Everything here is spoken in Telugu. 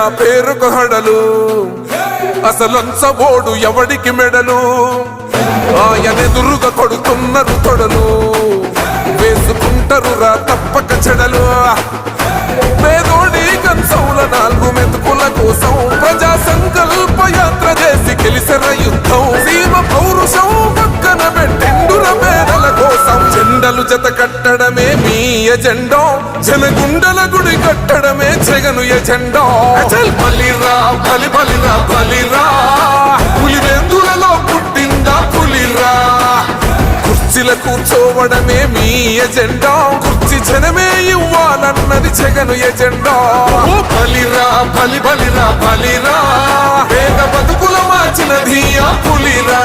ఆ పేరుకు హడలు అసలంచబోడు ఎవడికి మెడలు ఆయనెదురుగా కొడుతున్నారు తొడలు వేసుకుంటారు రా తప్పక చెడలు పేదోడి కంచౌల 4 మెతుకుల కోసం ప్రజా సంకల్ప యాత్ర చేసి గెలిసెర యుద్ధం సీమ పౌరుషం పక్కన పెట్టిండుర పేదల కోసం జెండలు జత కట్టడమే మీ ఎజెండా జనగుండల గుడి కట్టడమే జగను ఎజెండా బలిరా బలి బలిరా బలిరా పులివెందులలో పుట్టిందా పులిరా కుర్చీల కూర్చోవడమే మీ ఎజెండా కుర్చీ జనమే ఇవ్వాలన్నది జగను ఎజెండా బలిరా బలి బలిరా బలిరా పేద బతుకుల మార్చినది ఆ పులిరా